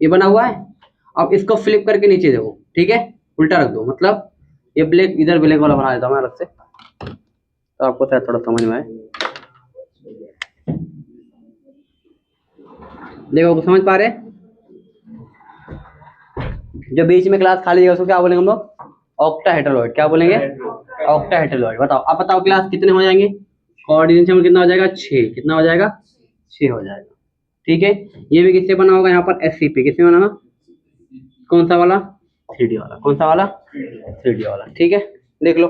ये बना हुआ है। अब इसको फ्लिप करके नीचे देखो, ठीक है, उल्टा रख दो, मतलब ये ब्लैक, इधर ब्लैक वाला बना देता हूँ मैं अलग से, तो आपको शायद थोड़ा समझ में आए। देखो समझ पा रहे हैं? जो बीच में क्लास खाली है उसको क्या बोलेंगे हम लोग? ऑक्टाहेड्रॉइड। क्या बोलेंगे? ऑक्टाहेड्रॉइड। बताओ, अब बताओ क्लास कितने हो जाएंगे? कोऑर्डिनेशन कितना हो जाएगा? 6। कितना हो जाएगा? 6 हो जाएगा। ठीक है, ये भी किससे बना होगा? यहाँ पर एससीपी। किससे बना होगा? कौन सा वाला? 3D वाला। कौन सा वाला? 3D वाला। ठीक है, देख लो,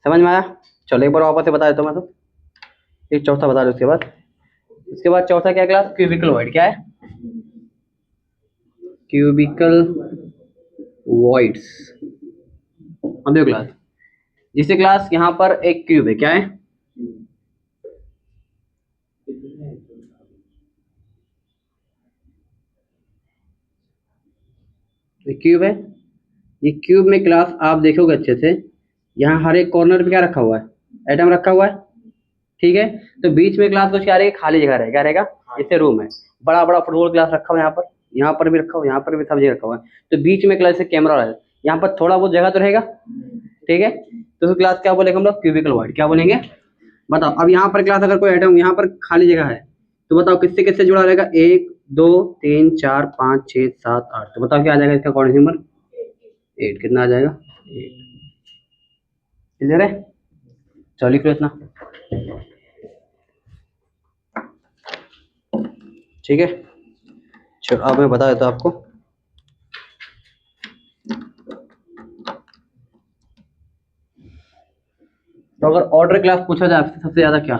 समझ में आया? चलो एक बार वापस से बता देता हूँ मैं। तो एक चौथा बता दो उसके बाद चौथा क्या क्लास? Cubicle void. क्या है? Cubical voids. अब देखो क्लास, जिससे क्लास यहाँ पर एक क्यूब है। क्या है? क्यूब है। ये क्यूब में क्लास आप देखोगे अच्छे से, यहाँ हर एक कॉर्नर पे क्या रखा हुआ है? एटम रखा हुआ है। ठीक है, तो बीच में क्लास कुछ क्या रहेगा? खाली जगह रहेगा। क्या रहेगा? जैसे रूम है, बड़ा बड़ा फुटबॉल क्लास रखा हुआ है, यहाँ पर भी रखा हुआ है, यहाँ पर भी सब जगह रखा हुआ है, तो बीच में क्लास से कैमरा है, यहाँ पर थोड़ा बहुत जगह तो रहेगा। ठीक है, तो उस क्लास क्या बोलेंगे हम लोग? Cubical void. क्या बोलेंगे? बताओ, अब यहाँ पर क्लास अगर कोई एटम यहाँ पर खाली जगह है, तो बताओ किससे किससे जुड़ा रहेगा? 1 2 3 4 5 6 7 8। तो बताओ क्या आ जाएगा इसका कोऑर्डिनेट नंबर? 8। कितना आ जाएगा? 8। क्लियर है? चलो लिख लो इतना। ठीक है, चलो अब मैं बता देता हूँ आपको। तो अगर ऑर्डर क्लास पूछा जाए आपसे सबसे ज्यादा क्या?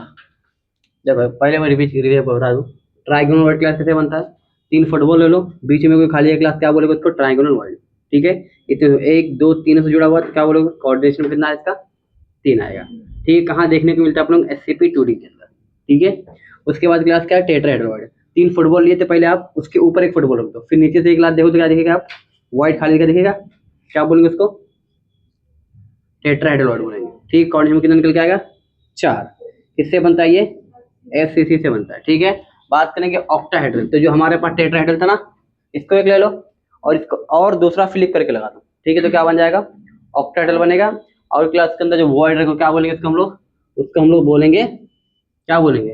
देखो पहले मैं रिवीजन बता दूं, ट्राइगोनल वर्ड क्लास कैसे बनता है? 3 फुटबॉल ले लो, बीच में कोई खाली है क्लास, क्या बोलेगा उसको? Trigonal word. ठीक है, इतने 1 2 3 से जुड़ा हुआ तो क्या बोलोगे? कोऑर्डिनेशन कितना है इसका? 3 आएगा। ठीक है, कहाँ देखने को मिलता है आप लोग? एससीपी 2D के अंदर। ठीक है, उसके बाद क्लास क्या है? टेट्राहेड्रॉइड। 3 फुटबॉल लिए थे पहले आप, उसके ऊपर एक फुटबॉल रख दो, फिर नीचे से एक क्लास देखो तो क्या दिखेगा? आप व्हाइट खाली का दिखेगा, क्या बोलेंगे उसको? टेट्राहेड्रॉइड बोलेंगे। ठीक, कोऑर्डिनेशन कितना निकल के आएगा? 4। किससे बनता है ये? एससीसी से बनता है। ठीक है, बात करेंगे ऑक्टाहेड्रल। तो जो हमारे पास टेट्राहेड्रल था ना, इसको एक ले लो और इसको और दूसरा फ्लिप करके लगा दो। ठीक है, तो क्या बन जाएगा? ऑक्टाहेड्रल बनेगा। और क्लास के अंदर जो वॉइड रहेगा क्या बोलेंगे इसको हम लोग? उसको हम लोग बोलेंगे, क्या बोलेंगे?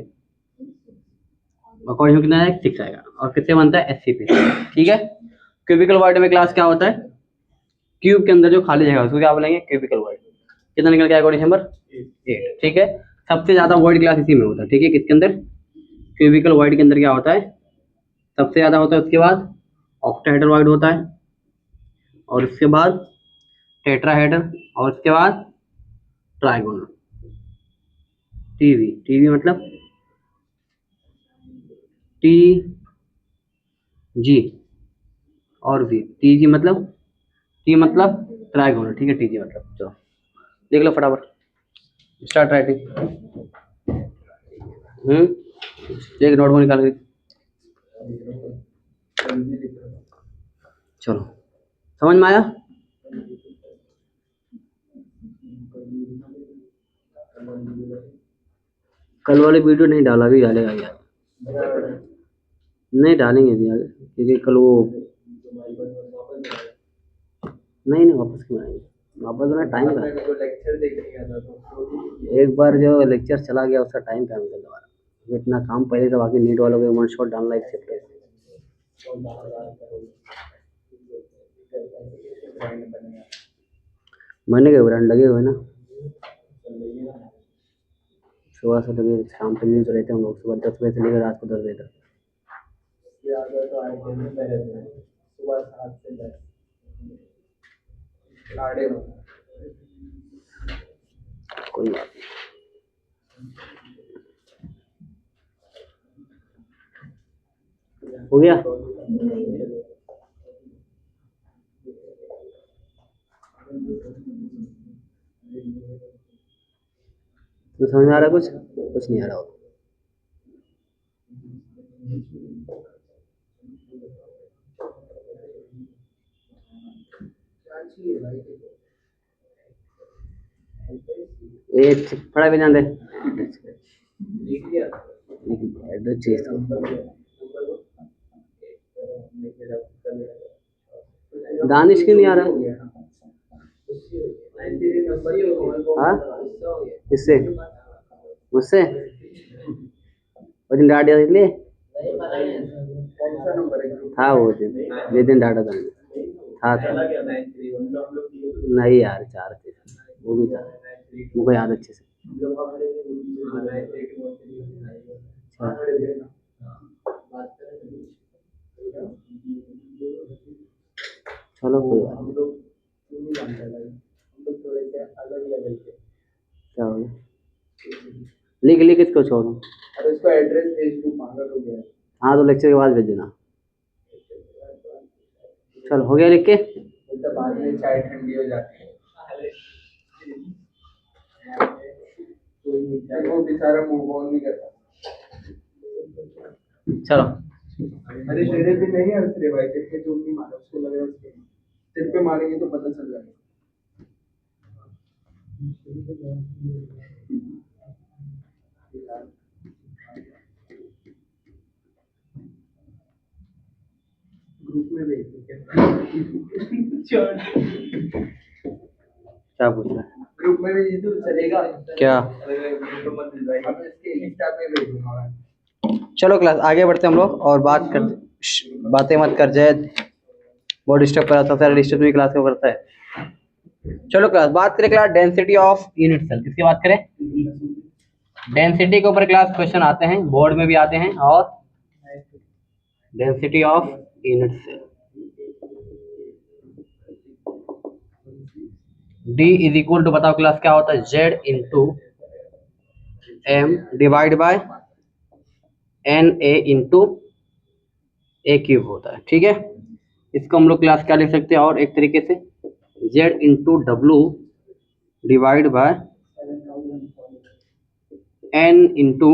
अकॉर्डिंग कितना है? 6 आएगा। और किससे बनता है? एससीपी। ठीक है, क्यूबिकल वॉइड में क्लास क्या होता है? क्यूब के अंदर जो खाली जगह उसको क्या बोलेंगे? Cubical void. कितना निकल के आएगा? Coordination number 8। ठीक है, सबसे ज्यादा वॉइड क्लास इसी में होता है। ठीक है, किसके अंदर? क्यूबिकल वॉइड के अंदर क्या होता है? सबसे ज्यादा होता है। उसके बाद ऑक्टाहेड्रल वॉइड होता है, और उसके बाद टेट्राहेड्रल, और उसके बाद ट्राइगोनल। टीवी, टीवी मतलब टी जी, और वी। टी जी मतलब, टी मतलब ट्राइगोनल। ठीक है, टी जी मतलब। चलो देख लो फटाफट, स्टार्ट राइटिंग। एक नोटबुक निकाल के, चलो समझ में आया? कल वाले वीडियो नहीं डाला, अभी डालेगा यार। नहीं डालेंगे अभी आगे, क्योंकि कल वो नहीं वापस क्यों आएंगे? वापस होना टाइम का, एक बार जो लेक्चर चला गया उसका टाइम क्या मिलेगा दोबारा? इतना काम पहले तो बाकी नीट वालों के वन शॉट डालना एक सेपरेट। महीने के ब्रांड लगे हुए ना, सुबह से लगे शाम तक न्यूज रहते हैं हम लोग, सुबह 10 बजे से लेकर रात को 10 बजे तक। कोई बात नहीं, हो गया। तो समझ में आ रहा? कुछ नहीं आ रहा हो। एक पढ़ा भी ध्यान दे, एड्रेस चाहिए था। दानिश क्यों नहीं आ रहा है? हाँ किससे? मुझसे? वो दिन डाटा दिया इसलिए था, वो दिन जिस दिन डाटा था था। नहीं यार, 4 थे वो भी था, मुझको याद अच्छे से। चलो कोई बात नहीं। क्या हो गया? लिख लिख इसको छोड़ो। अरे इसको एड्रेस भेज दूं, पागल हो गया। हाँ तो लेक्चर के बाद भेज देना। चल हो गया लिख के? तो बाद में चाय ठंडी हो जाती है। वो बेचारा मूव ऑन नहीं करता। चलो। अरे तेरे पे नहीं हंस रहे भाई, तेरे पे जो भी मारा उसको लग रहा है तेरे पे मारेंगे तो पता चल जाएगा। ग्रुप में भेज दो क्या पूछ रहा है? ग्रुप में भेज दो चलेगा क्या? अब इसके इंस्टा पे भेज दूंगा। चलो क्लास आगे बढ़ते हम लोग और बातें मत कर जय, बहुत डिस्टर्ब कर रहा था, सारा डिस्टर्ब भी क्लास को करता है। चलो क्लास बात करें, class density of unit cell, किसकी बात करें? डेंसिटी के ऊपर क्लास क्वेश्चन आते हैं, बोर्ड में भी आते हैं, और density of unit cell D is equal to, बताओ क्लास क्या होता है? Z into M divide by NA into A cube होता है, ठीक है। इसको हम लोग क्लास क्या लिख सकते हैं और एक तरीके से Z into W divide by N into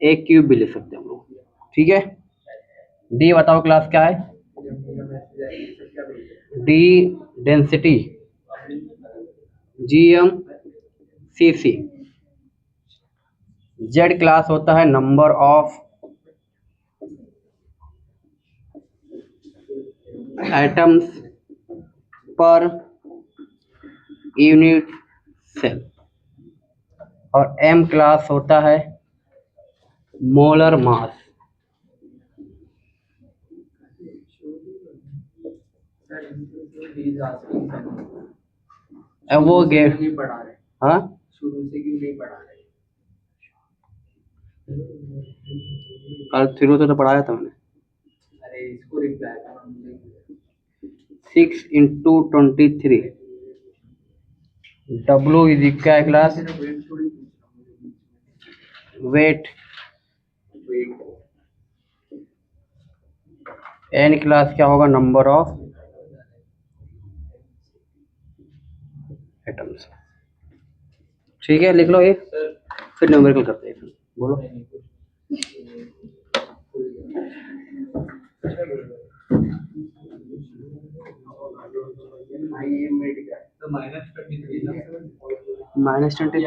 A cube भी लिख सकते हैं हम लोग, ठीक है। D बताओ क्लास क्या है? D density GMCC, Z class होता है number of atoms per unit cell, और M क्लास होता है मोलर मास। एवोगेट हाँ शुरू से क्यों नहीं पढ़ा रहे? कल शुरू से तो पढ़ाया था मैंने। अरे इसको रिप्लाई करना। 6 इंटू 23 W इज क्या है क्लास? वेट। N क्लास क्या होगा? नंबर ऑफ एटम्स, ठीक है। लिख लो ये, फिर न्यूमेरिकल करते हैं। बोलो। -23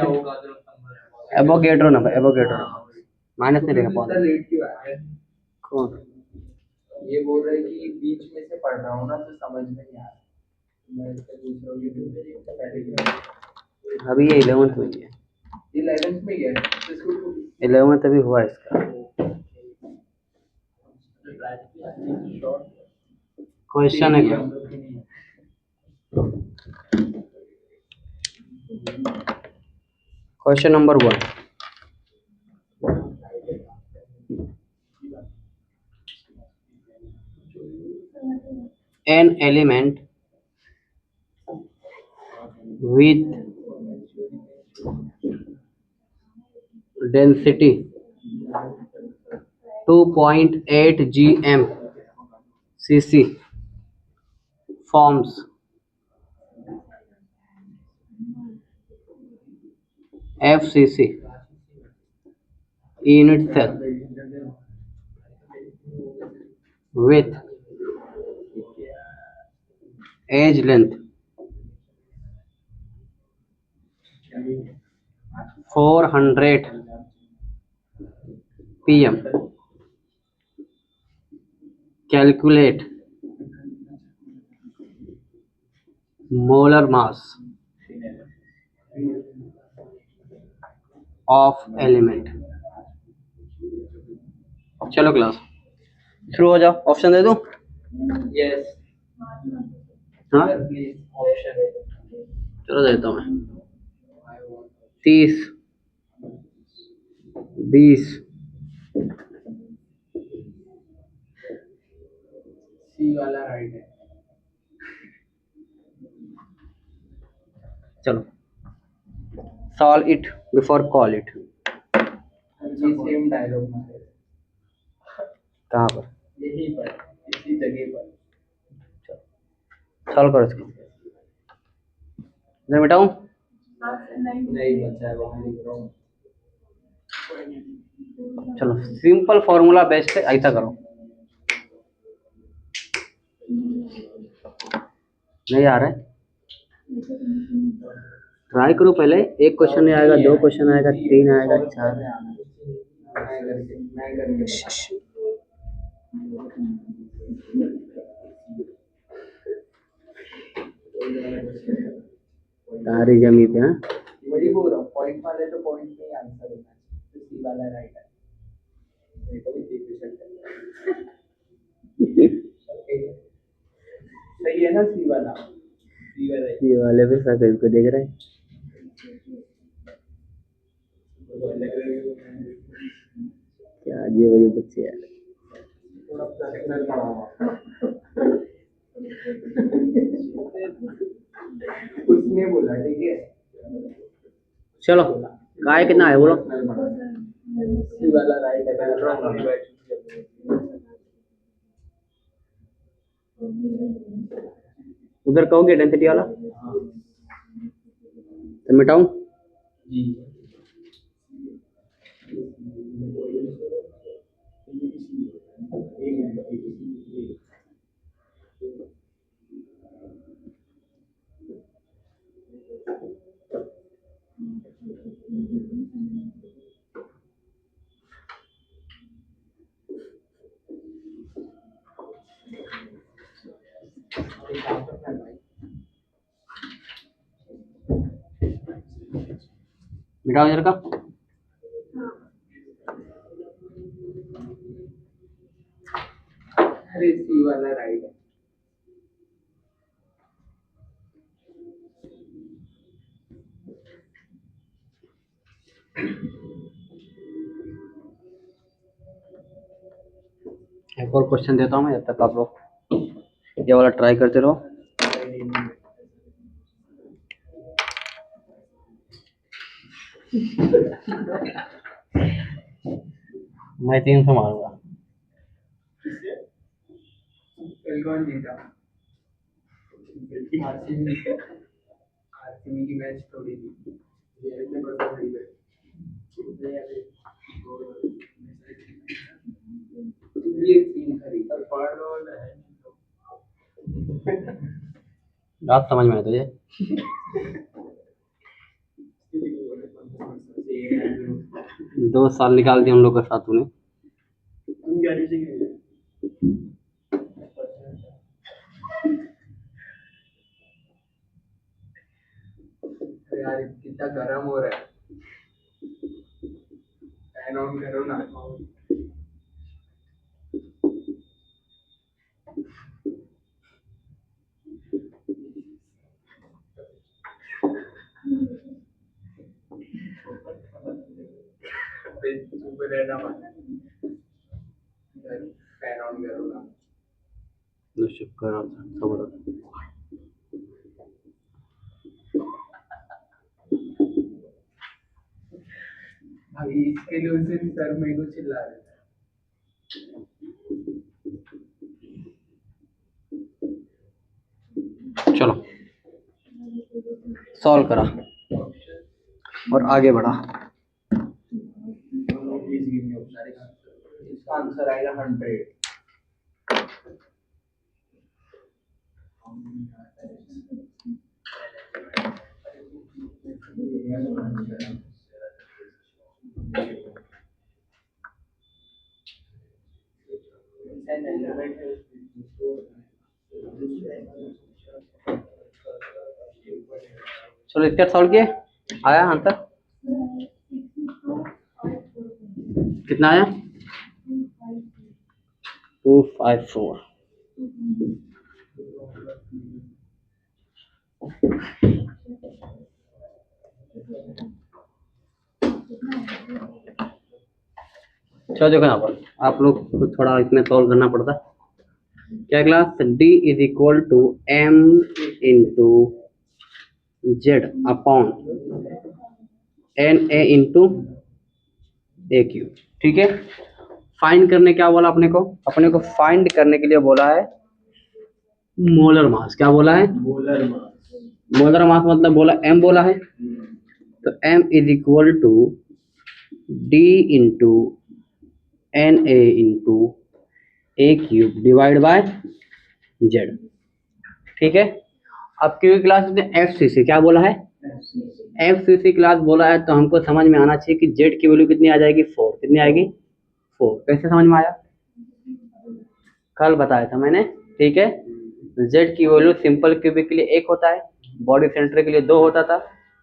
Avogadro number, Avogadro number minus नहीं लेगा। कौन? ये बोल रहे कि बीच में से पढ़ रहा हूँ ना तो समझ में नहीं आ रहा। अभी ये 11th में है, 11th में है, 11th अभी हुआ इसका। क्वेश्चन है क्या? Question number 1, an element with density 2.8 gm cc forms FCC unit cell with edge length 400 pm. Calculate molar mass of element. चलो क्लास शुरू हो जाओ, ऑप्शन दे दूं? यस हाँ प्लीज ऑप्शन। चलो देता हूँ मैं। 30, 20, सी वाला राइट है। चलो solve it before call it. ये सेम डायलॉग मारे कहाँ पर? यही पर इसी जगह पर। सॉल्व करो इसको। इधर मिटाऊं? नहीं बचा है वहाँ लिख रहा हूँ। चलो सिंपल फॉर्मूला बेस्ट है, ऐसा करो। नहीं आ रहा है? ट्राई करो पहले। एक क्वेश्चन नहीं आएगा, दो क्वेश्चन आएगा, तीन आएगा, चार। मैं करके तारी जमी पे। हाँ वही बोल रहा हूँ, पॉइंट वाले तो पॉइंट में ही आंसर होना चाहिए, तो सी वाला राइट है। मेरे को भी ठीक सही है ना सी वाला? सी वाला ही। ये वाले पे सब को देख रहे हैं। क्या अजीब अजीब बच्चे यार। थोड़ा पर्सनल पढ़ाओ। उसने बोला ठीक है। चलो काय कितना है बोलो? सी वाला राइट है, मैं रहूंगा। उधर कहोगे डेंसिटी वाला तो मिटाऊं? जी मिटाओ इधर का। अरे सी वाला राइट है। एक और क्वेश्चन देता हूँ मैं, जब तक आप लोग ये वाला ट्राई करते रहो। मैं 300 मारूंगा। कल कौन जीता? आरसीबी की मैच थोड़ी थी। ये सीन खरीदा पढ़ लो है। बात समझ में आया तुझे? 2 साल निकाल दिए उन लोग के साथ तूने। यार कितना गर्म हो रहा है, फैन ऑन करो ना। चुप रहना मत, फैन ऑन करो ना। शुक्र सबर। भाई इसके लिए उस दिन सर मेरे को चिल्ला रहे थे। चलो सॉल्व करा और आगे बढ़ा। इसका आंसर आएगा 100। चलो इसका सॉल्व किए, आया आंसर कितना आया 254। चलो देखो यहाँ पर आप लोग को थोड़ा इसमें सॉल्व करना पड़ता। क्या class D is equal to M into Z upon NA into A cube. ठीक है, फाइंड करने क्या बोला अपने को फाइंड करने के लिए बोला है मोलर मास। क्या बोला है मोलर मास मतलब बोला M बोला है, तो M is equal to D into NA into A cube divide by Z. ठीक है, अब क्योंकि क्लास में FCC क्या बोला है FCC क्लास बोला है, तो हमको समझ में आना चाहिए कि जेड की वैल्यू कितनी आ जाएगी 4। कितनी आएगी 4। कैसे समझ में आया, कल बताया था मैंने। ठीक है, जेड की वैल्यू सिंपल क्यूबिक के लिए 1 होता है, बॉडी सेंटर के लिए 2 होता था,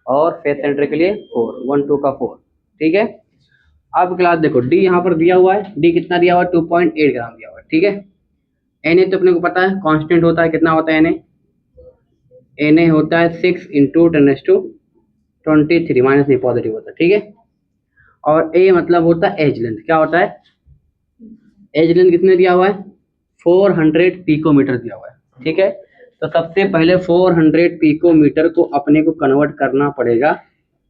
और फेस सेंटर के लिए 4, 1 2 का 4। ठीक है, अब क्लास देखो डी यहाँ पर दिया हुआ है, डी कितना दिया हुआ है 2.8 ग्राम दिया हुआ है। ठीक है, एन तो अपने को पता है कांस्टेंट होता है, कितना होता है एन ए होता है 6 इंटू 10⁻23 माइनस नहीं पॉजिटिव होता है। ठीक है, और ए मतलब होता है एज लेंथ। क्या होता है एज लेंथ, कितने दिया हुआ है 400 पिकोमीटर दिया हुआ है। ठीक है, तो सबसे पहले 400 पिकोमीटर को अपने को कन्वर्ट करना पड़ेगा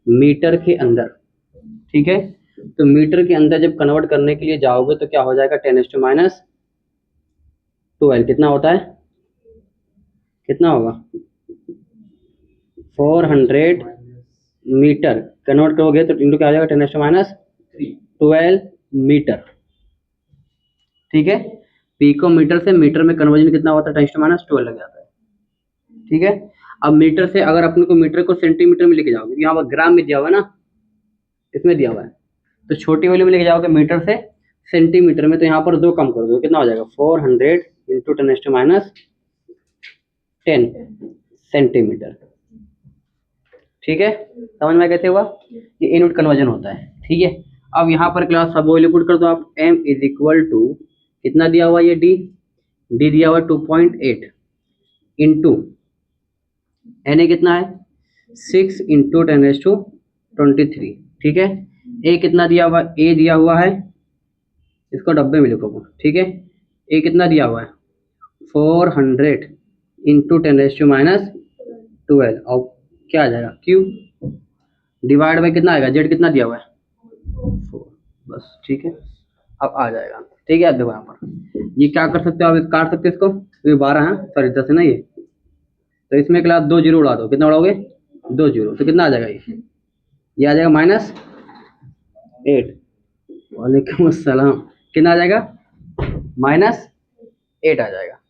मीटर के अंदर। ठीक है, तो मीटर के अंदर जब कन्वर्ट करने के लिए जाओगे तो क्या हो जाएगा 10⁻12 कितना होता है, कितना होगा 400 मीटर कन्वर्ट करोगे तो इंटू क्या हो जाएगा 10⁻12 मीटर। ठीक है, पिको मीटर से मीटर में कन्वर्जन कितना होता है 10⁻12 लग जाता है। ठीक है, अब मीटर से अगर अपने को मीटर को सेंटीमीटर में लेके जाओगे, यहाँ पर ग्राम में दिया हुआ है ना, इसमें दिया हुआ है, तो छोटी वैल्यू में लेके जाओगे मीटर से सेंटीमीटर में, तो यहाँ पर 2 कम कर दो, कितना हो जाएगा 400 इंटू 10⁻10 सेंटीमीटर। ठीक है, समझ में कैसे हुआ, ये यूनिट कन्वर्जन होता है। ठीक है, अब यहाँ पर क्लास सब वैल्यू पुट कर दो आप, m इज इक्वल टू कितना दिया हुआ ये d दिया हुआ 2.8 इंटू एन ए कितना है 6 इंटू 10⁻23। ठीक है, ए कितना दिया हुआ ए दिया हुआ है, इसको डब्बे में लिखो। ठीक है, ए कितना दिया हुआ है 400 इंटू 10⁻12 और क्या आ जाएगा क्यू डिवाइड बाई कितना आएगा जेड कितना दिया हुआ है 4 बस। ठीक है, अब आ जाएगा। ठीक है, अब देखो यहाँ पर ये क्या कर सकते हो आप, काट सकते हो इसको, ये 12 है सॉरी 10 है ना ये, तो इसमें क्लास 2 जीरो उड़ा दो, कितना उड़ाओगे 2 जीरो, तो कितना आ जाएगा ये आ जाएगा -8। वालेकुम अस्सलाम, कितना आ जाएगा -8 आ जाएगा।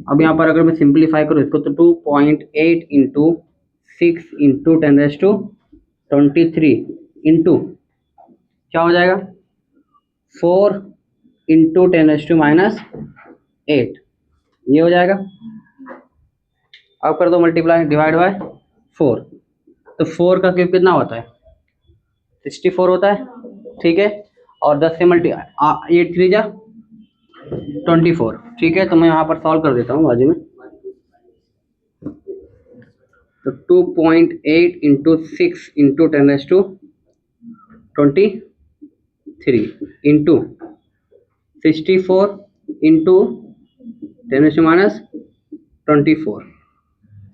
अब यहाँ पर अगर मैं सिंप्लीफाई करूँ इसको, तो 2.8 इंटू 6 इंटू 10⁻23 इंटू क्या हो जाएगा 4 इंटू 10⁻8 ये हो जाएगा। अब कर दो मल्टीप्लाई डिवाइड बाय 4, तो 4 का क्यूब कितना होता है 64 होता है। ठीक है, और 10 से मल्टीप्लाई 8 3 जा 24। ठीक है, तो मैं यहाँ पर सॉल्व कर देता हूँ बाजू में, तो 2.8 into 6 into 10⁻23 into 64 into 10⁻24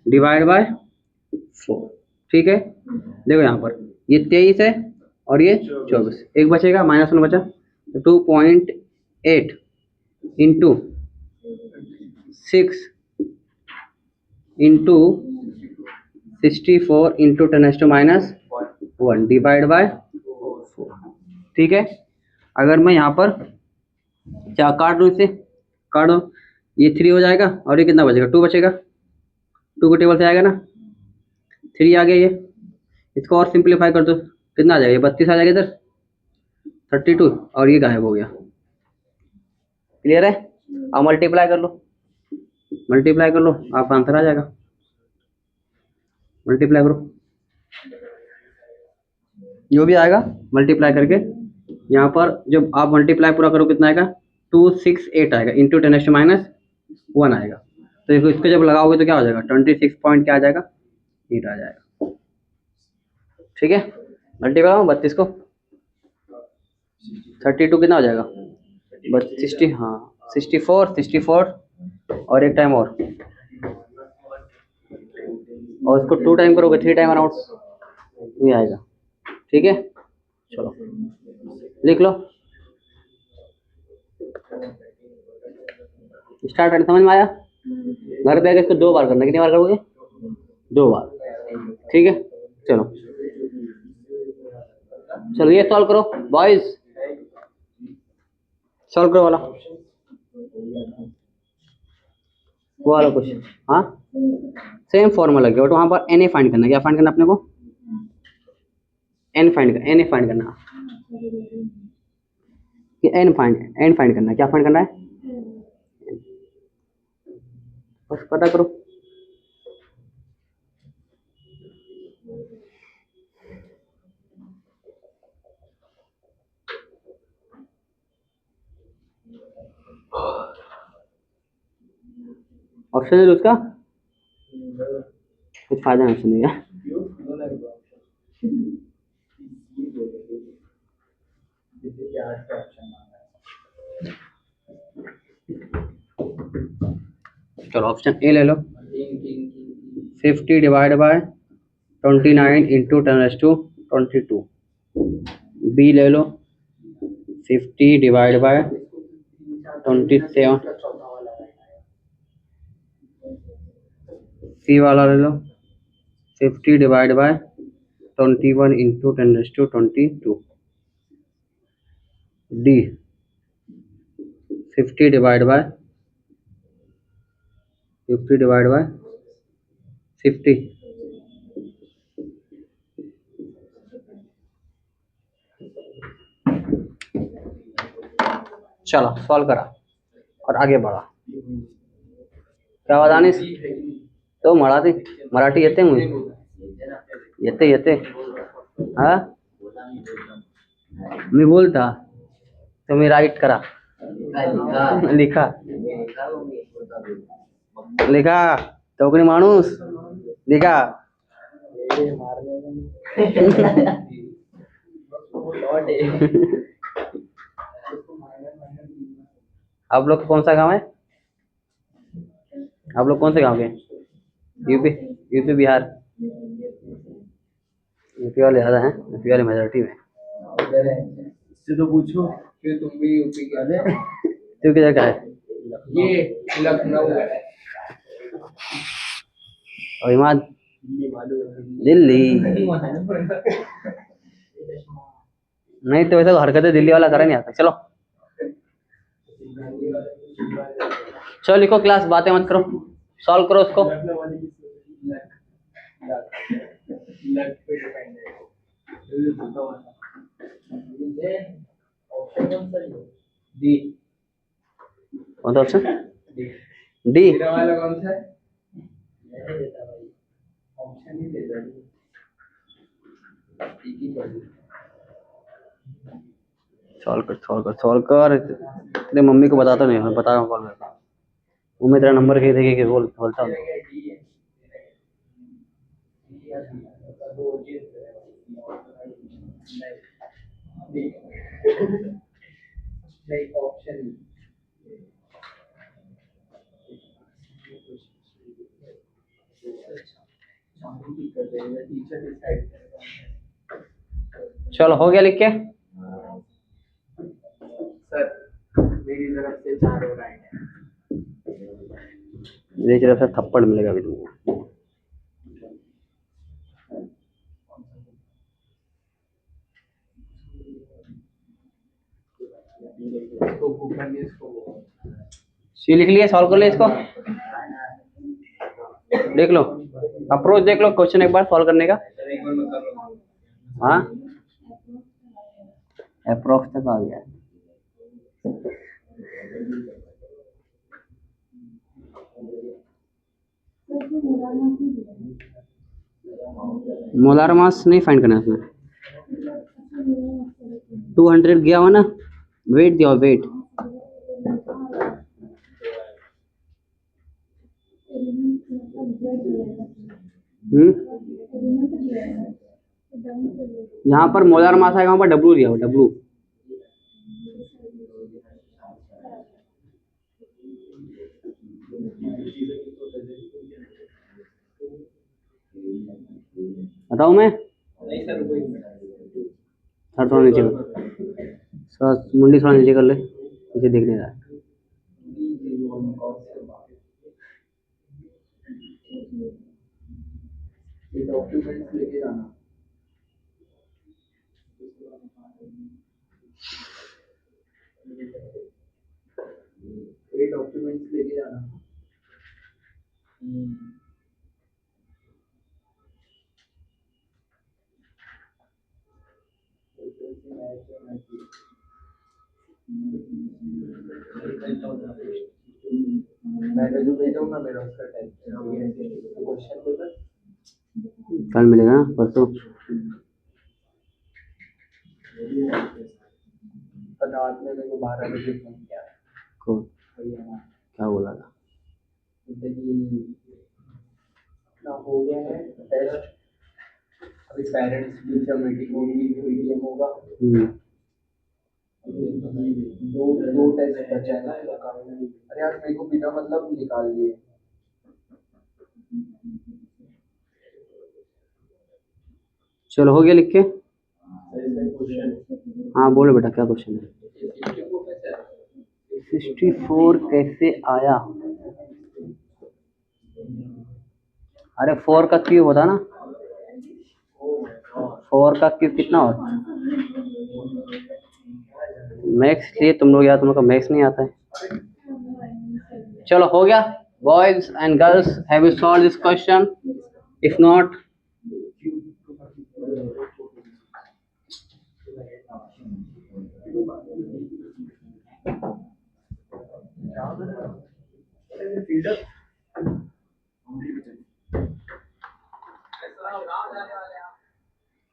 divide by 4। ठीक है, देखो यहाँ पर ये 23 है और ये 24, एक बचेगा -1 बचा, तो 2.8 into 6 into 64 into 10⁻1 divide by 4। ठीक है, अगर मैं यहाँ पर क्या काट दूँ, इसे काट दो, ये 3 हो जाएगा और ये कितना बचेगा 2 बचेगा, 2 को टेबल से आएगा ना, 3 आ गया ये, इसको और सिंप्लीफाई कर दो, कितना आ जाएगा ये 32 आ जाएगा इधर 32 और ये गायब हो गया। क्लियर है, अब मल्टीप्लाई कर लो, आप आंसर आ जाएगा। मल्टीप्लाई करो, जो भी आएगा मल्टीप्लाई करके यहाँ पर जब आप मल्टीप्लाई पूरा करो कितना आएगा 268 आएगा इंटू 10⁻1 आएगा। तो इसको जब लगाओगे तो क्या हो जाएगा 26 पॉइंट क्या आ जाएगा 8 आ जाएगा। ठीक है, मल्टीप्लाई करो 32 को 32 कितना हो जाएगा 60, हाँ 64 और एक टाइम और उसको 2 टाइम करोगे 3 टाइम अराउंड ये आएगा। ठीक है, चलो लिख लो, स्टार्ट करना। समझ में आया? घर पे आके इसको 2 बार करना। कितनी बार करोगे 2 बार। ठीक है, चलो चलो ये सॉल्व करो बॉयज, सॉल्व करो वाला वो वाला क्वेश्चन। हाँ सेम फॉर्मूला लगे बट वहाँ पर एन ए फाइंड करना। क्या फाइंड करना अपने को? एन फाइंड करना कि एन फाइंड करना। क्या फाइंड करना है? बस पता करो। ऑप्शन है उसका कुछ फायदा नहीं ऑप्शन देगा। चलो ऑप्शन ए ले लो 50 डिवाइड बाय 29 इंटू 10⁻²2। बी ले लो 50 डिवाइड बाय 27। सी वाला ले लो 50 divide by 21 into 10⁻22। D 50 divide by 50। चलो सॉल्व करा और आगे बढ़ा। क्या बात आनिस तो मराठी येते मुझे येते हाँ मी बोलता तुम्ही राईट करा लिखा चौकणी माणूस लिखा। आप लोग कौन सा गांव है? आप लोग कौन से गांव के? यूपी बिहार। यूपी वाले ज़्यादा हैं, यूपी वाले मेजोरिटी में। इससे तो पूछो कि तुम भी यूपी के हैं। तू किधर का है? ये लखनऊ है और इमाद दिल्ली। नहीं तो वैसे हरकतें दिल्ली वाला करा नहीं आता। चलो चलो लिखो क्लास, बातें मत करो, सॉल्व करो उसको। डी कौन सा ऑप्शन? डी वाला कौन सा है? ऑप्शन ही देता है। सॉल्व कर। तेरे मम्मी को बताता नहीं, मैं बता रहा हूँ कॉल करके। मम्मी तेरा नंबर कहीं देगी कि बोलता हूँ। ऑप्शन चलो हो गया लिख के। सर मेरी तरफ से 4 और राइट है। मेरी तरफ से थप्पड़ मिलेगा अभी तुमको। सी लिख लिया, सॉल्व कर ले इसको। देख लो अप्रोच, देख लो क्वेश्चन एक बार सॉल्व करने का। हाँ अप्रोक्स तक आ गया। मोलार मास नहीं फाइंड करना है इसमें, 200 गया हुआ ना, वेट दिया वेट। यहाँ पर मोलार मास आएगा, वहाँ पर डब्लू दिया हुआ, डब्लू। बताऊँ मैं? नहीं सर, कोई सर थोड़ा नीचे कर, थोड़ा मुंडी थोड़ा नीचे कर ले, नीचे दिख नहीं रहा है। ये डॉक्यूमेंट्स लेके जाना, ये डॉक्यूमेंट्स लेके जाना। मैंने जो भेजा हूँ ना, मेरा उसका टाइप क्वेश्चन पेपर कल मिलेगा ना, परसों? रात में मेरे को 12 बजे फोन किया को भैया, क्या बोला था? जिंदगी ना हो गया है टेस्ट, अभी पेरेंट्स टीचर मीटिंग होगी, मीडियम होगा, दो टेस्ट बचा है ना। अरे यार मेरे को बिना मतलब निकाल दिए। चलो हो गया लिख के? क्वेश्चन हाँ बोलो बेटा, क्या क्वेश्चन है? 64 कैसे आया? अरे 4 का क्यूब होता ना, 4 का क्यूब कितना होता? मैक्स लिए तुम लोग, यार तुम लोग का मैक्स नहीं आता है। चलो हो गया। Boys and girls, have you solve this question? If not,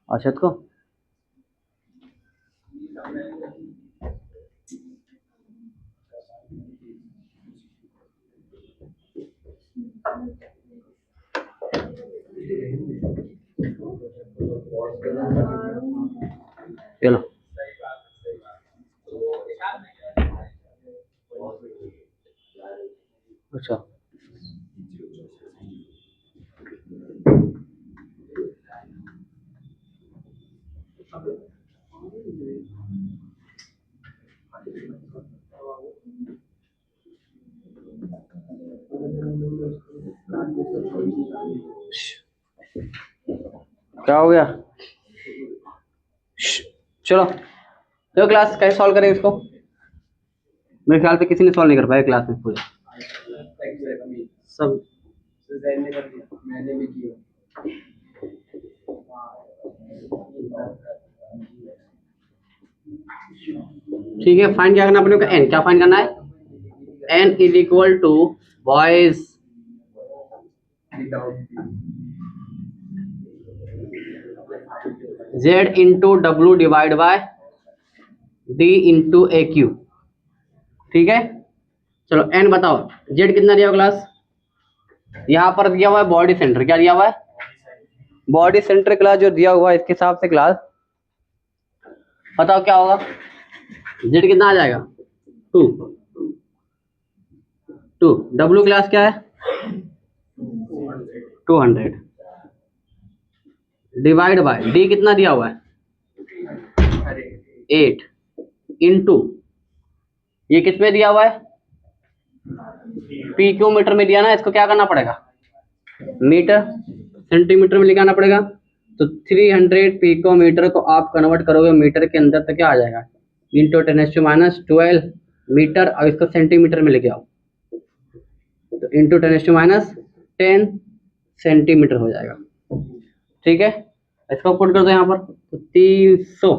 Arshad को चलो अच्छा क्या हो गया? चलो तो क्लास कैसे सॉल्व करें इसको? मेरे ख्याल से किसी ने सॉल्व नहीं कर पाया क्लास में पूरा सब। मैंने भी किया। ठीक है, फाइंड क्या करना अपने को? एन क्या फाइंड करना है? N is equal to boys Z into W divide by D into A cube. ठीक है, चलो एन बताओ, जेड कितना दिया हुआ क्लास? यहाँ पर दिया हुआ है बॉडी सेंटर, क्या दिया हुआ है? बॉडी सेंटर क्लास जो दिया हुआ है इसके हिसाब से क्लास बताओ क्या होगा? जेड कितना आ जाएगा? 2 डब्ल्यू क्लास क्या है? 200 डिवाइड बाय डी कितना दिया हुआ है? 8 इंटू ये किस में दिया हुआ है? पी क्यू मीटर में दिया ना, इसको क्या करना पड़ेगा? मीटर सेंटीमीटर में लिखाना पड़ेगा। तो 300 पिकोमीटर को आप कन्वर्ट करोगे मीटर के अंदर तो क्या आ जाएगा? Into 10⁻12 metre. अब इसको सेंटीमीटर में लेके आओ तो इंटू 10⁻10 सेंटीमीटर हो जाएगा। ठीक है, इसको पुट कर दो यहाँ पर, तो 300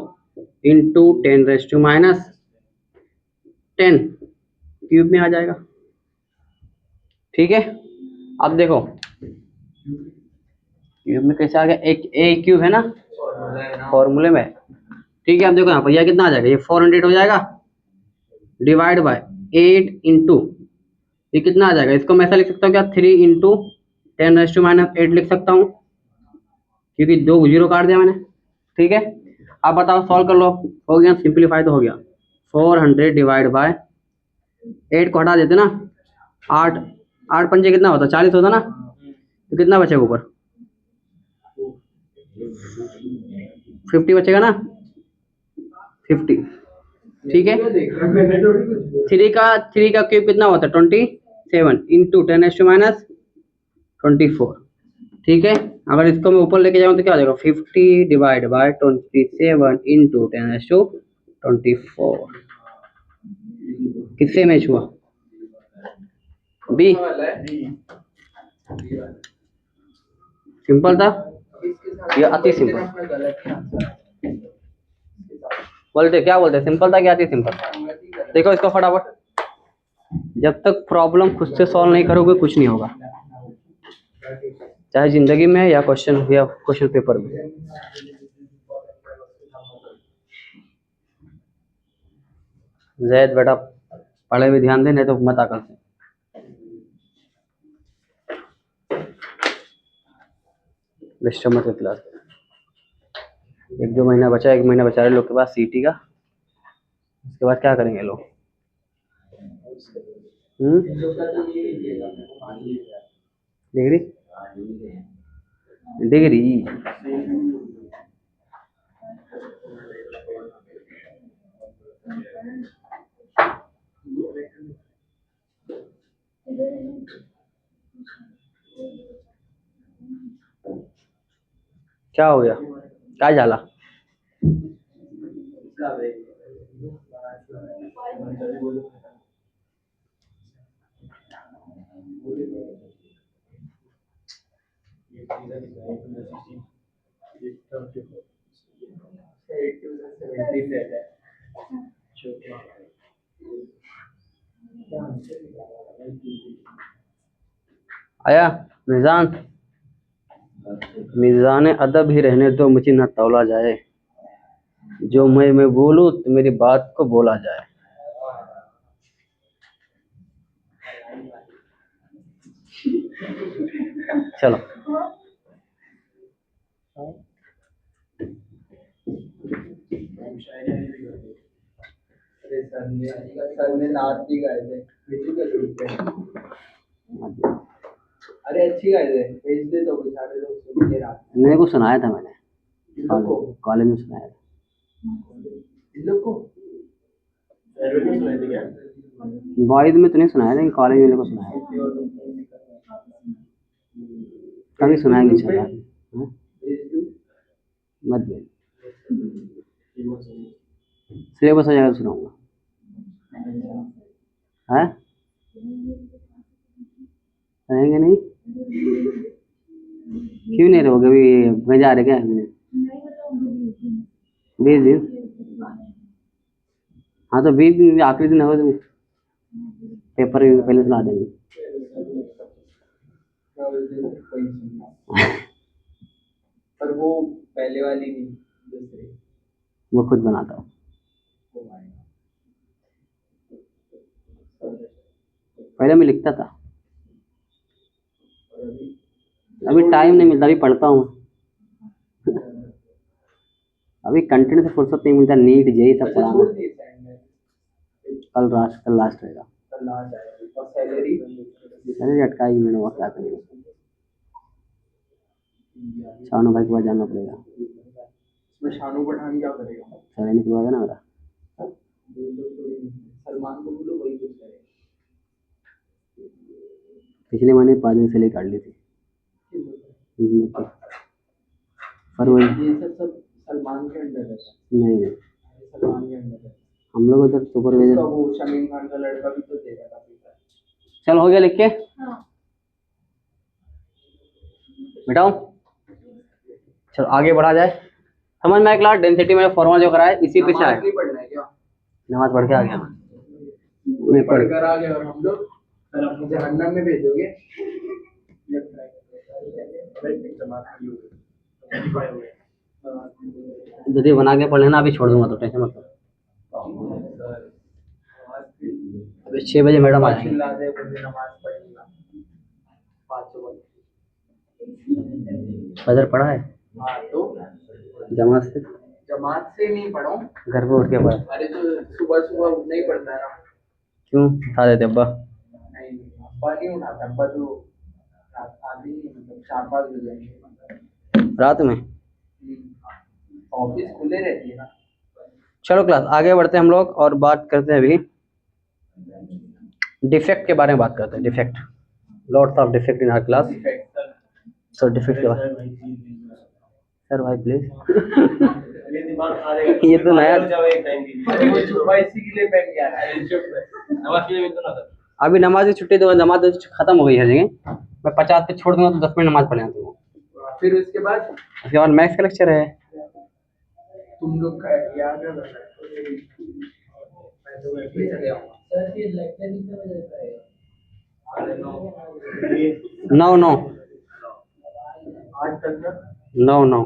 इंटू 10⁻10 क्यूब में आ जाएगा। ठीक है, अब देखो क्यूब में कैसे आ गया, एक ए क्यूब है ना फॉर्मूला है ना। फॉर्मूले में। ठीक है, अब देखो यहाँ पर यह कितना आ जाएगा, ये 400 हो जाएगा डिवाइड बाय 8 इंटू, ये कितना आ जाएगा, इसको मैं ऐसा लिख सकता हूँ क्या, 3 इंटू 10⁻⁸ लिख सकता हूँ, क्योंकि 2 जीरो काट दिया मैंने। ठीक है, अब बताओ सॉल्व कर लो, हो गया सिंप्लीफाई तो हो गया। 400 डिवाइड बाय 8 को हटा देते ना, 8 8 पंजे कितना होता, 40 होता ना, तो कितना बचेगा ऊपर, 50 बचेगा ना, 50। ठीक है, 3 का क्यूब कितना होता है, 27 इंटू 10⁻24। ठीक है, अगर इसको मैं ऊपर लेके जाऊँ तो क्या हो जाएगा, 50 डिवाइड बाय 27 इंटू 10⁻24। किससे मैच हुआ, बी। सिंपल था, ये अति सिंपल। बोलते क्या बोलते, सिंपल था क्या अति सिंपल। देखो इसको फटाफट, जब तक प्रॉब्लम खुद से सॉल्व नहीं करोगे कुछ नहीं होगा, चाहे जिंदगी में या क्वेश्चन पेपर में। जैद बेटा पढ़े भी ध्यान दे, नहीं तो मत आकर से। डिस्टर्ब मत क्लास। 1-2 महीना बचा, 1 महीना बचा रहे लोग के पास सीटी का, उसके बाद क्या करेंगे लोग। डिग्री डिग्री क्या हो गया, काय झाला। आया मिजान, मिजान अदब ही रहने दो, मुझे ना तौला जाए, जो मैं बोलूं तो मेरी बात को बोला जाए। चलो सर ने नाच भी गाए थे, भेजू क्या ग्रुप पे। अरे अच्छी गाए थे, भेज दे तो सारे लोग सुनेंगे रात में। मेरे को सुनाया था मैंने, इन लोग को कॉलेज में सुनाया था। इन लोग को सर्वे में सुनाए थे क्या? बॉयज में तो नहीं सुनाया, लेकिन कॉलेज में मेरे को सुनाया, कभी सुनाएंगे चला। मत भेज, सिलेबस हो जाएगा सुनाऊंगा। है रहेंगे नहीं, क्यों नहीं रहोगे, अभी भेजा रहे क्या 20 दिन। हाँ तो 20 दिन आखिरी दिन हो तो पेपर पहले सुना देंगे। पर वो पहले वाली नहीं, दूसरी वो खुद बनाता हूँ, पहले मैं लिखता था, अभी टाइम नहीं मिलता, अभी पढ़ता हूँ। अभी कंटेंट से फुर्सत नहीं मिलता, नीट जेई सब पढ़ाना। कल लास्ट रहेगा, सैलरी अटकाएगी मैंने, और क्या करेंगे, शानू भाई के पास जाना पड़ेगा। शानू पठान क्या करेगा, सैलरी निकलवाएगा ना मेरा। सलमान को बोलो वही कुछ करे। पिछले महीने 5 दिन सैलरी काट ली थी, पर वही ये सब सलमान के अंडर है। नहीं, सलमान के अंडर है। हम लोग उधर सुपरवाइजर, वो शमीम खान का लड़का भी तो देगा था पैसा। चल हो गया लिख के बेटाओ, चलो आगे बढ़ा जाए। समझ में आया क्लास, डेंसिटी में फॉर्मूला जो कराया इसी पे से आया। नहीं पढ़ना है क्या? नमाज पढ़ के आ गया मैं, पढ़ कर आ गए और हम लोग कल अपने जहन्नम में भेजोगे। यदि बना के पढ़ लेना, अभी छोड़ दूंगा तो टेंशन मत लो। अभी 6 बजे मैडम आ जाएंगे। नमाज पढ़ेगा 5 फजर पढ़ा है हाँ तो जमात से नहीं पढ़ो, घर पे उठ के पढ़ा। अरे तो सुबह सुबह नहीं पढ़ता है ना। क्यों उठा देते अब्बा? नहीं अब्बा नहीं उठाता, अब्बा तो रात आधी मतलब 4-5 बजे रात में। ऑफिस खुले रहती है ना। चलो क्लास आगे बढ़ते हैं हम लोग और बात करते हैं अभी डिफेक्ट के बारे में बात करते हैं। Defect, lots of defect in our class. So defect के बारे में सर भाई प्लीज ये तो नया इसी के लिए बैठ गया है। अभी नमाज की छुट्टी तो नमाज खत्म हो गई है जगह। मैं 50 पे छोड़ दूंगा तो 10 मिनट नमाज पढ़ना तुमको। फिर उसके बाद मैथ्स का लेक्चर है। तुम लोग का याद है मैं तो घर पे चले आऊंगा। सर ये लेक्चर कितने बजे का है? 9 8 तक ना। 9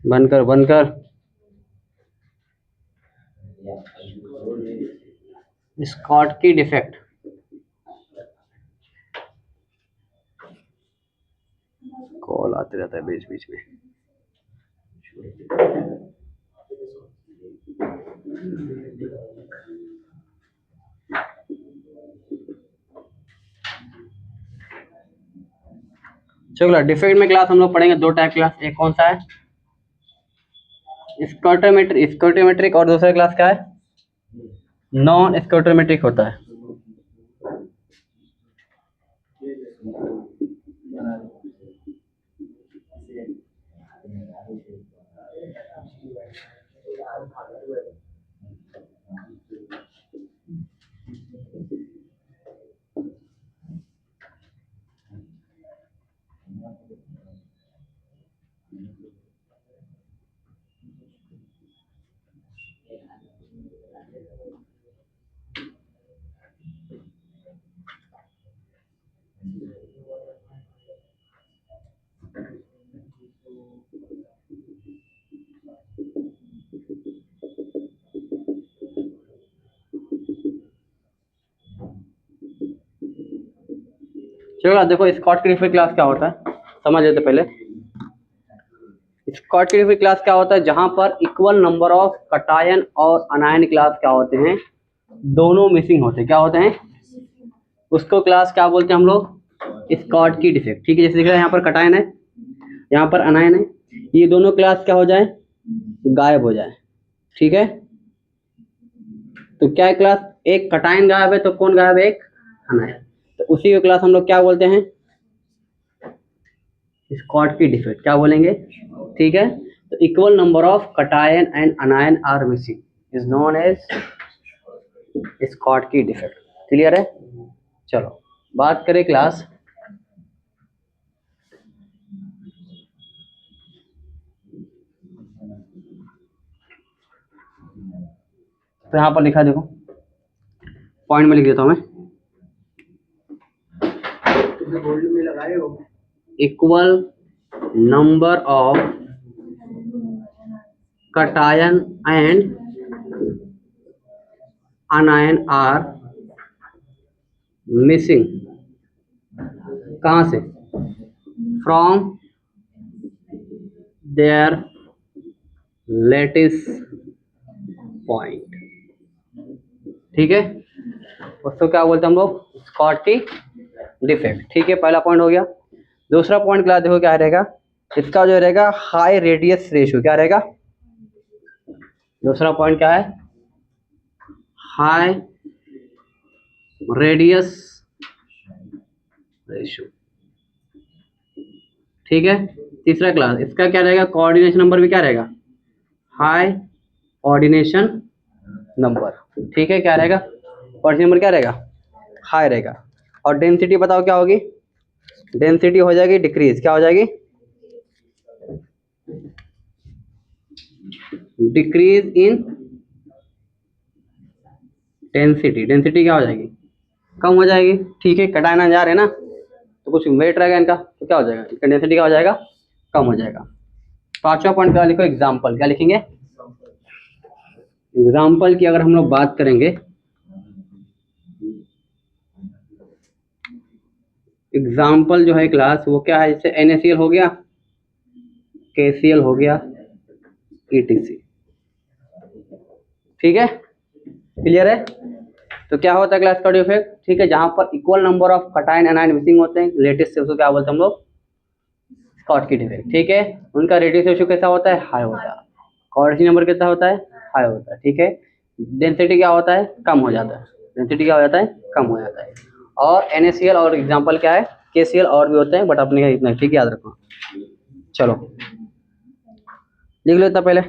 बंद कर स्कॉटकी डिफेक्ट। कॉल आते रहता है बीच बीच में। चलो डिफेक्ट में क्लास हम लोग पढ़ेंगे 2 टाइप क्लास। एक कौन सा है? स्कॉटोमेट्रिक और दूसरा क्लास क्या है? नॉन स्कॉटोमेट्रिक होता है। चलो देखो स्कॉट की डिफेक्ट क्लास क्या होता है समझ लेते पहले। स्कॉट की डिफेक्ट क्लास क्या होता है? जहां पर इक्वल नंबर ऑफ कटायन और अनायन क्लास क्या होते हैं? दोनों मिसिंग होते हैं। क्या होते हैं? उसको क्लास क्या बोलते हैं हम लोग? स्कॉट की डिफेक्ट। ठीक है, जैसे दिख रहा है यहाँ पर कटायन है, यहाँ पर अनायन है, ये दोनों क्लास क्या हो जाए? गायब हो जाए। ठीक है, तो क्या है क्लास? एक कटायन गायब है तो कौन गायब है? एक अनायन। तो उसी को क्लास हम लोग क्या बोलते हैं? स्कॉट की डिफेक्ट। क्या बोलेंगे? ठीक है, तो equal number of cation and anion are missing is known as Schottky defect. Clear है? चलो बात करें क्लास तो यहाँ पर लिखा देखो, पॉइंट में लिख देता हूँ मैं। बोल्ड में लगाए हो equal number of cation and anion are missing. कहाँ से? From their lattice point. ठीक है, उसको क्या बोलते हैं हम लोग? Schottky defect. ठीक है, पहला पॉइंट हो गया। दूसरा पॉइंट क्लास देखो क्या रहेगा? इसका जो रहेगा हाई रेडियस रेशियो। क्या रहेगा? दूसरा पॉइंट क्या है? High radius ratio. ठीक है, तीसरा क्लास इसका क्या रहेगा? कोऑर्डिनेशन नंबर भी क्या रहेगा? High coordination number. ठीक है, क्या रहेगा? कोऑर्डिनेशन नंबर क्या रहेगा? हाई रहेगा। और डेंसिटी बताओ क्या होगी? डेंसिटी हो जाएगी डिक्रीज। क्या हो जाएगी? डिक्रीज इन डेंसिटी, डेंसिटी क्या हो जाएगी, कम हो जाएगी। ठीक है, कटाना जा रहे हैं ना, तो कुछ वेट रहेगा इनका, तो क्या हो जाएगा, इसका डेंसिटी क्या हो जाएगा, कम हो जाएगा। पांचवा पॉइंट क्या लिखो, एग्जाम्पल। क्या लिखेंगे, एग्जाम्पल की अगर हम लोग बात करेंगे, एग्जाम्पल जो है क्लास वो क्या है, जैसे NaCl हो गया, KCl हो गया, ETC। ठीक है, क्लियर है। तो क्या होता है क्लास का इफेक्ट, ठीक है, जहां पर equal number of cation anion missing होते हैं, लेटेस्ट से उसको क्या बोलते हैं हम लोग, स्कॉटकी इफेक्ट। ठीक है, उनका रेडियस रेशियो कैसा होता है, हाई होता है। कॉर्डिनेशन नंबर कितना होता है, हाई होता है। ठीक है, डेंसिटी क्या होता है, कम हो जाता है। डेंसिटी क्या हो जाता है, कम हो जाता है। और NaCl और एग्जाम्पल क्या है, KCl और भी होते हैं, बट अपने इतना ठीक याद रखो। चलो लिख लो इतना पहले।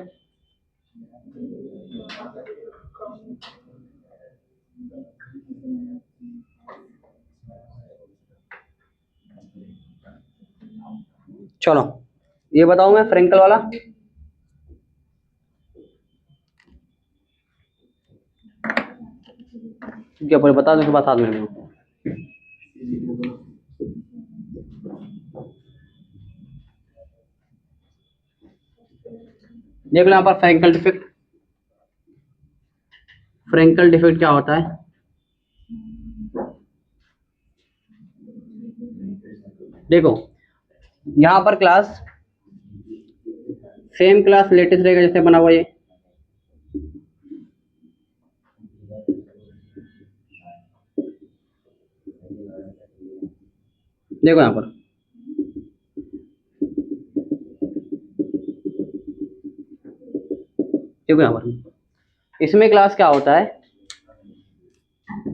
चलो ये बताओ मैं फ्रेंकल वाला, क्या पर बता दो, उसके बाद साथ में लिखो। देख लो यहाँ पर फ्रेंकल डिफेक्ट। फ्रेंकल डिफेक्ट क्या होता है, देखो यहाँ पर क्लास सेम क्लास लेटेस्ट रहेगा जैसे बना हुआ ये, देखो यहाँ पर, देखो यहाँ पर इसमें क्लास क्या होता है,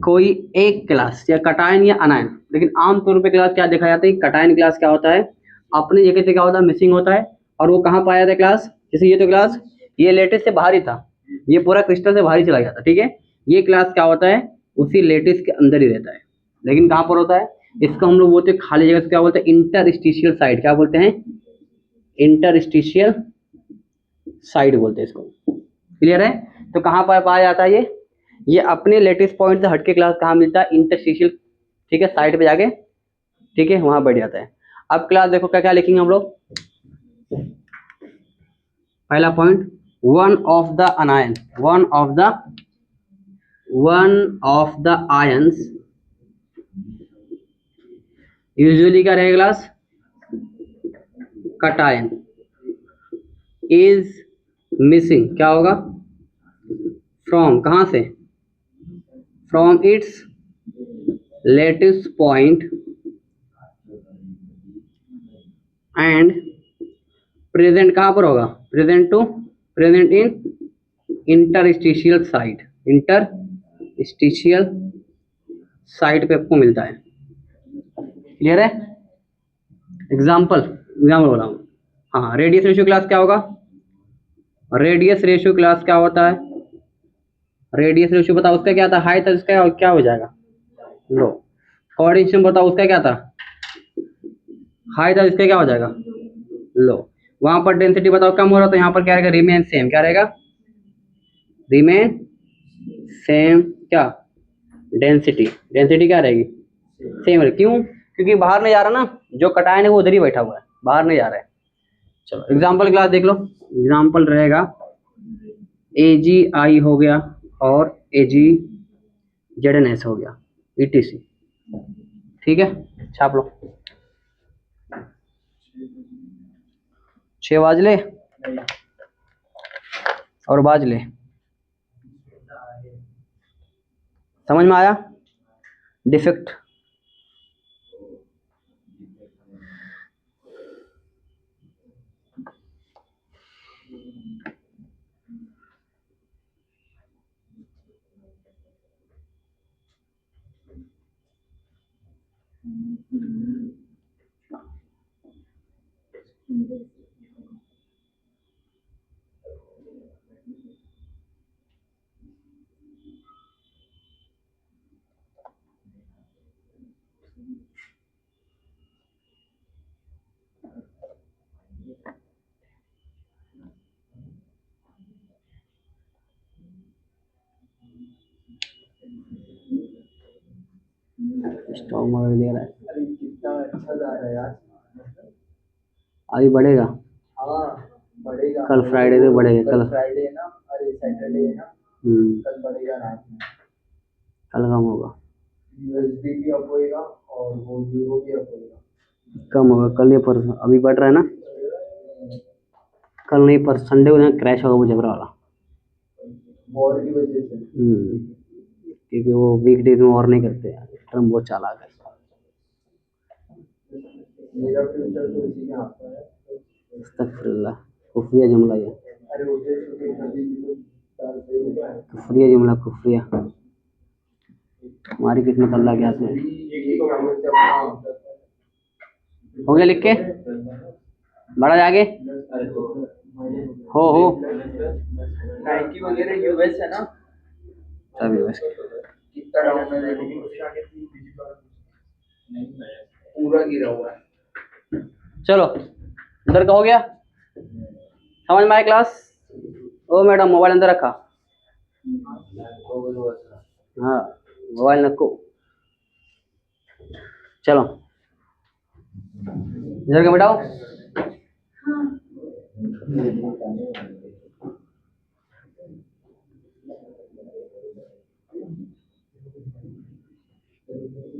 कोई एक क्लास या कटायन या अनायन, लेकिन आमतौर पे क्लास क्या देखा जाता है, कटायन क्लास क्या होता है, अपनी जगह से क्या होता है, मिसिंग होता है। और वो कहाँ पाया जाता है क्लास, जैसे ये तो क्लास ये लेटेस्ट से बाहर ही था, ये पूरा क्रिस्टल से बाहर ही चला गया था। ठीक है, ये क्लास क्या होता है, उसी लेटेस्ट के अंदर ही रहता है, लेकिन कहाँ पर होता है, इसको हम लोग बोलते हैं खाली जगह से क्या बोलते हैं, इंटरस्टिशियल साइड। क्या बोलते हैं, इंटरस्टिशियल साइड बोलते हैं इसको। क्लियर है, तो कहाँ पर पाया जाता है ये अपने लेटेस्ट पॉइंट से हटके क्लास कहाँ मिलता है, इंटरस्टिशियल, ठीक है, साइड पे जाके, ठीक है, वहां बैठ जाता है। अब क्लास देखो क्या क्या लिखेंगे हम लोग। पहला point, one of the अनायन, one of the ions usually क्या रहेगा क्लास, कटायन इज मिसिंग, क्या होगा, फ्रॉम, कहां से, from its latest point and present, कहां पर होगा, present in interstitial site, interstitial site पे आपको मिलता है। क्लियर है, एग्जाम्पल बोला हूँ। हाँ, रेडियस रेशियो क्लास क्या होगा, रेडियस रेशियो क्लास क्या होता है, रेडियस रेशियो बताओ उसका क्या था, हाई था, उसका क्या हो जाएगा, लो। कोऑर्डिनेशन बताओ उसका क्या था, हाई था, इसका क्या हो जाएगा, लो। वहां पर डेंसिटी बताओ कम हो रहा, तो यहाँ पर क्या रहेगा, रिमेन सेम, क्या रहेगा, रिमेन सेम, क्या, डेंसिटी, डेंसिटी क्या रहेगी, सेम रहेगी। क्यों, क्योंकि बाहर नहीं जा रहा ना, जो कटायन है वो उधर ही बैठा हुआ है, बाहर नहीं जा रहा है। चलो एग्जाम्पल क्लास देख लो, एग्जाम्पल रहेगा AgI हो गया और AgZnS हो गया, ETC। ठीक है, छाप लो। 6 बाजले और बाजले, समझ में आया, डिफेक्ट। स्टॉक मार्केट दे रहा है, अरे कितना अच्छा जा रहा है यार। अभी बढ़ेगा, हाँ बढ़ेगा। कल फ्राइडे से बढ़ेगा, कल कल फ्राइडे है ना, अरे सैटरडे है ना, कल बढ़ेगा रात में। कल कम होगा, यूएसडी भी अप होएगा और वो यूरो भी अप होएगा। कम होगा कल या परसों, अभी बढ़ रहा है ना, कल नहीं पर संडे को क्रैश होगा वो झगड़ा वाला। वॉर की वजह से। क्योंकि वो वीकडेज में वॉर नहीं करते हैं, ट्रम्प बहुत चालाक है। मेरा फ्यूचर तो इसी के हाथ में है। अस्तगफिरुल्लाह, कुफरिया जुमला ये, अरे उसे तो कभी भी तो साल से हो गया है। कुफरिया जुमला, कुफरिया। हमारी किस्मत अल्लाह के हाथ में है। ये तो हम उससे अपना हो गया लिख के, बढ़ा जाके हो नाइकी वगैरह यूएस है ना, तभी बस। कितना डाउन है देखो, पूरा गिरा हुआ है। चलो इधर का हो गया, समझ में आया क्लास? ओ मैडम मोबाइल अंदर रखा, हाँ मोबाइल रखो। चलो इधर का बैठाओ,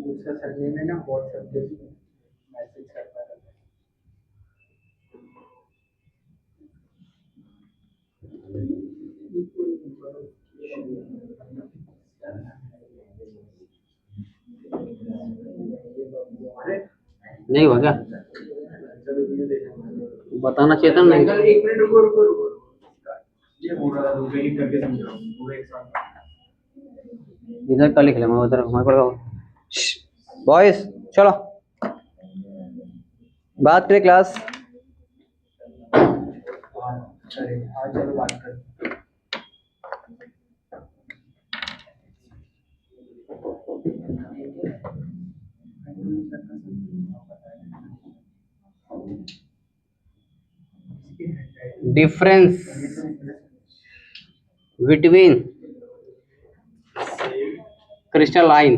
उसका सरनेम है ना व्हाट्सएप पे मैसेज करता रहता है। नहीं हुआ क्या? बताना चाहिए था ना। अंकल एक मिनट रुको रुको रुको, ये हो रहा था एक करके समझाओ पूरा एक साथ। इधर का लिख ले, मैं उधर मैं पढ़ाऊँ। बॉयज चलो बात करें क्लास। अरे हाँ चलो बात करते हैं। Difference between crystalline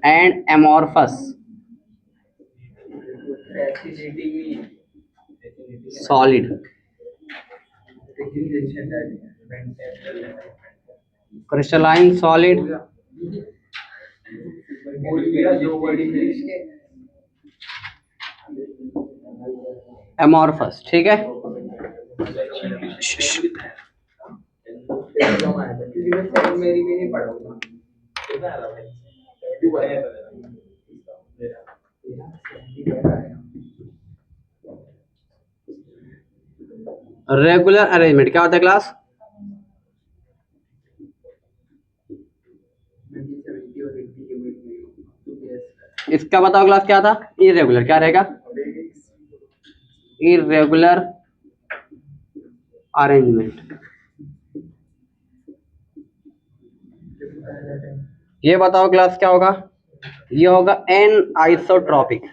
and amorphous solid. Crystalline solid amorphous, ठीक है। क्योंकि मैं सेकंड मेरी भी नहीं पढ़ूंगा। रेगुलर अरेंजमेंट क्या होता है क्लास? इसका बताओ क्लास क्या था? इरेगुलर क्या रहेगा? Irregular arrangement. ये बताओ क्लास क्या होगा? ये होगा एन आइसोट्रॉपिक।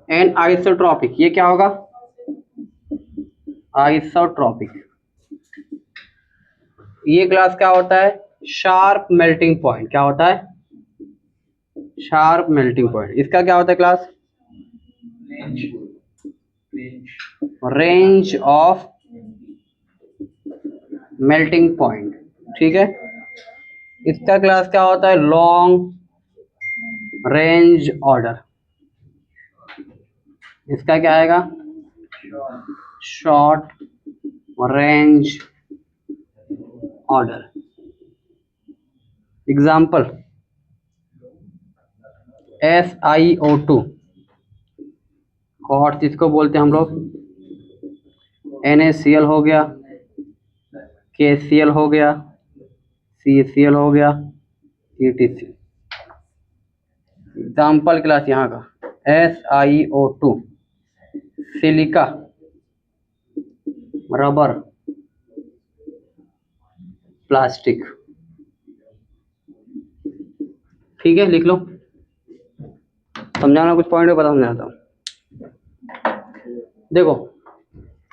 एन आइसोट्रॉपिक ये क्या होगा? आइसोट्रॉपिक। ये क्लास क्या होता है? Sharp melting point. क्या होता है? Sharp melting point. इसका क्या होता है class? Range of melting point, ठीक है। इसका क्लास क्या होता है? Long range order. इसका क्या आएगा? Short range order. Example SiO2 quartz जिसको बोलते हैं हम लोग, NaCl हो गया, KCl हो गया, CCl हो गया, ETC। एग्जाम्पल क्लास यहाँ का SiO2, सिलिका, रबर, प्लास्टिक, ठीक है। लिख लो, समझाना कुछ पॉइंट पता समझाता हूँ। देखो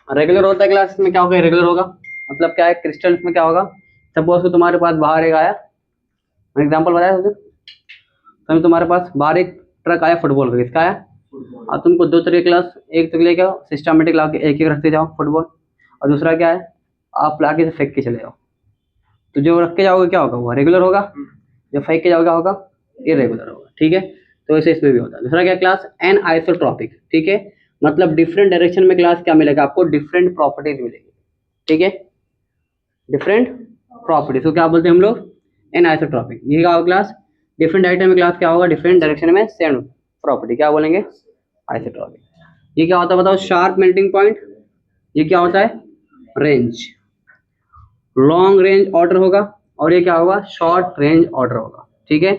रेगुलर होता है क्लास में क्या होगा? रेगुलर होगा मतलब क्या है, क्रिस्टल्स में क्या होगा, सपोज तो तुम्हारे पास बाहर एक आया, मैंने एग्जांपल बताया उसे, तो तुम्हारे पास बाहर एक ट्रक आया फुटबॉल का, किसका आया, और तुमको दो तरह क्लास, एक तो लेके आओ सिस्टमेटिक ला के एक एक रखते जाओ फुटबॉल, और दूसरा क्या है, आप लाके से फेंक के चले जाओ। तो जो रख के जाओगे क्या होगा, वो रेगुलर होगा, जो फेंक के जाओगे क्या होगा, इरेगुलर होगा। ठीक है, तो ऐसे इसमें भी होता है। दूसरा क्या क्लास, एन आइसोट्रॉपिक। ठीक है, मतलब डिफरेंट डायरेक्शन में क्लास क्या मिलेगा आपको, डिफरेंट प्रॉपर्टीज मिलेगी। ठीक है, डिफरेंट प्रॉपर्टीज को क्या बोलते हैं हम लोग, एन आइसोट्रॉपिक। ये क्या होगा क्लास, डिफरेंट डायरेक्शन में क्लास क्या होगा, डिफरेंट डायरेक्शन में सेम प्रॉपर्टी, क्या बोलेंगे, आइसोट्रॉपिक। ये क्या होता है बताओ, शार्प मेल्टिंग पॉइंट। ये क्या होता है, रेंज, लॉन्ग रेंज ऑर्डर होगा, और ये क्या होगा, शॉर्ट रेंज ऑर्डर होगा। ठीक है,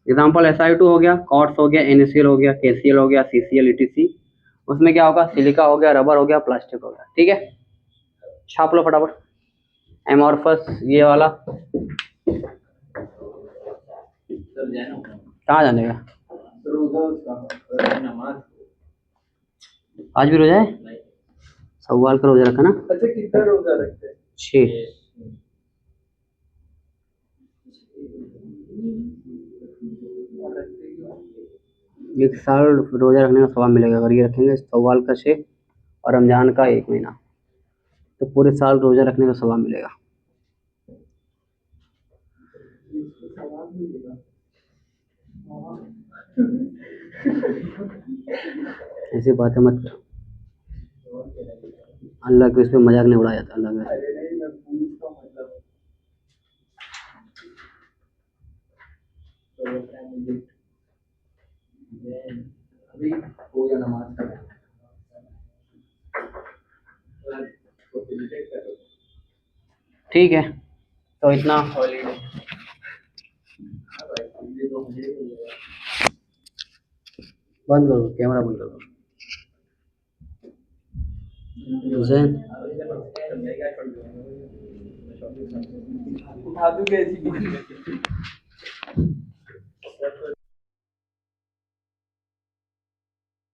एग्जांपल SI2 हो गया, कॉर्ड्स हो गया, NaCl हो गया, KCl हो गया, CCl, ETC। उसमें क्या होगा, सिलिका हो गया, रबर हो गया, प्लास्टिक हो गया। ठीक है, छाप लो फटाफट। एमॉर्फस ये वाला सर जाना कहाँ जाने का, रोजा उसका नमाज। आज भी रोजा है, नहीं। सवाल का रोजा रखा ना, अच्छा कितना रोजा रखते हैं, 6। और रखते क्यों? एक साल रोजा रखने का सवाब मिलेगा अगर ये रखेंगे, सवाल का 6 और रमजान का 1 महीना, तो पूरे साल रोजा रखने का सवाब मिलेगा। इसको सवाब मिलेगा। हाँ। ऐसी बातें मत करो, अल्लाह के इस पे मजाक नहीं उड़ाया जाता, अल्लाह के। अरे नहीं, मैं पूछता हूँ मतलब तो मुझे अभी हो गया नमाज का ठीक है, तो इतना हॉलीडे बंद करो, कैमरा बंद करो। हुसैन उठा दूंगा ऐसी